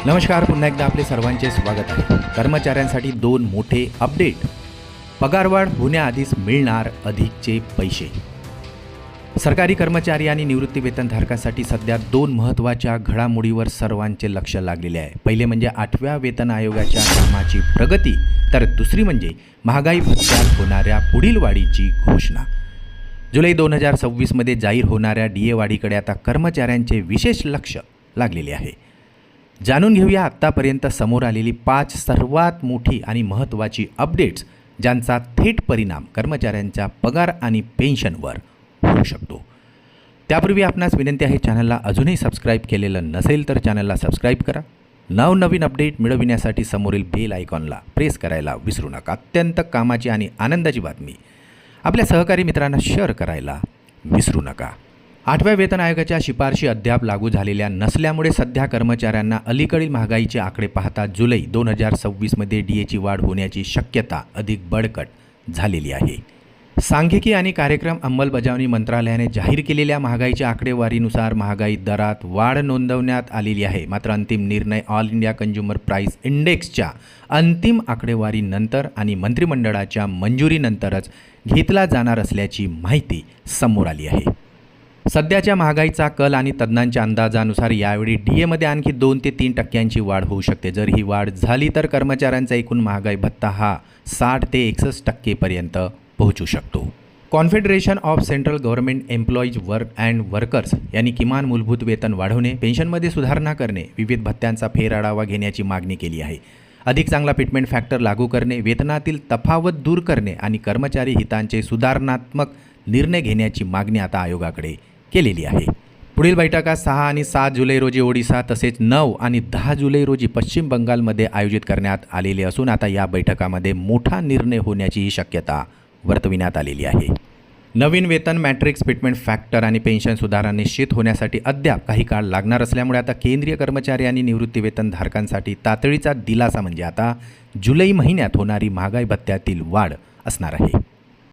नमस्कार, पुन्हा एकदा आपले सर्वांचे स्वागत आहे। कर्मचाऱ्यांसाठी दोन मोठे अपडेट। पगारवाढ होण्याआधीच मिळणार अधिकचे पैसे। सरकारी कर्मचारी आणि निवृत्ती वेतनधारकांसाठी सध्या दोन महत्त्वाच्या घडामोडीवर सर्वांचे लक्ष लागलेले आहे। पहिले म्हणजे 8व्या वेतन आयोगाच्या कामाची प्रगती, तर दुसरी म्हणजे महागाई भत्त्यात होणाऱ्या पुढील वाढीची घोषणा। जुलै 2026 मध्ये जाहीर होणाऱ्या डीए वाढीकडे आता कर्मचाऱ्यांचे विशेष लक्ष लागलेले आहे। जाणून घेऊया आत्तापर्यंत समोर आलेली 5 सर्वात मोठी आणि महत्त्वाची अपडेट्स, ज्यांचा थेट परिणाम कर्मचाऱ्यांच्या पगार आणि पेन्शनवर होऊ शकतो। त्यापूर्वी आपणास विनंती आहे, चॅनलला अजूनही सबस्क्राईब केलेलं नसेल तर चॅनलला सबस्क्राईब करा। नवनवीन अपडेट मिळविण्यासाठी समोरील बेल आयकॉनला प्रेस करायला विसरू नका। अत्यंत कामाची आणि आनंदाची बातमी आपल्या सहकारी मित्रांना शेअर करायला विसरू नका। 8व्या वेतन आयोगाच्या शिफारशी अद्याप लागू झालेल्या नसल्यामुळे सध्या कर्मचाऱ्यांना अलीकडील महागाईचे आकडे पाहता जुलै 2026 मध्ये डीएची वाढ होण्याची शक्यता अधिक बळकट झालेली आहे। सांख्यिकी आणि कार्यक्रम अंमलबजावणी मंत्रालयाने जाहीर केलेल्या महागाईच्या आकडेवारीनुसार महागाई दरात वाढ नोंदवण्यात आलेली आहे। मात्र अंतिम निर्णय ऑल इंडिया कंझ्युमर प्राइस इंडेक्सच्या अंतिम आकडेवारीनंतर आणि मंत्रिमंडळाच्या मंजुरीनंतरच घेतला जाणार असल्याची माहिती समोर आली आहे। सध्याच्या महागाईचा कल आणि तज्ज्ञांच्या अंदाजानुसार यावेळी डीएमध्ये आणखी 2 ते 3 टक्क्यांची वाढ होऊ शकते। जर ही वाढ झाली तर कर्मचाऱ्यांचा एकूण महागाई भत्ता हा 60 ते 61% पर्यंत पोहोचू शकतो। Confederation of central government employees work and workers यांनी किमान मूलभूत वेतन वाढवणे, पेन्शनमध्ये सुधारणा करणे, विविध भत्त्यांचा फेरआढावा घेण्याची मागणी केली आहे। अधिक चांगला फिटमेंट फॅक्टर लागू करणे, वेतनातील तफावत दूर करणे आणि कर्मचारी हितांचे सुधारणात्मक निर्णय घेण्याची मागणी आता आयोगाकडे केलेली आहे। पुढील बैठका 6 आणि 7 जुलै रोजी ओडिशा तसेच 9 आणि 10 जुलै रोजी पश्चिम बंगालमध्ये आयोजित करण्यात आलेले असून आता या बैठकामध्ये मोठा निर्णय होण्याची शक्यता वर्तविण्यात आलेली आहे। नवीन वेतन मॅट्रिक्स, फिटमेंट फॅक्टर आणि पेन्शन सुधारणा निश्चित होण्यासाठी अद्याप काही काळ लागणार असल्यामुळे आता केंद्रीय कर्मचारी आणि निवृत्ती वेतनधारकांसाठी तातडीचा दिलासा म्हणजे आता जुलै महिन्यात होणारी महागाई भत्त्यातील वाढ असणार आहे।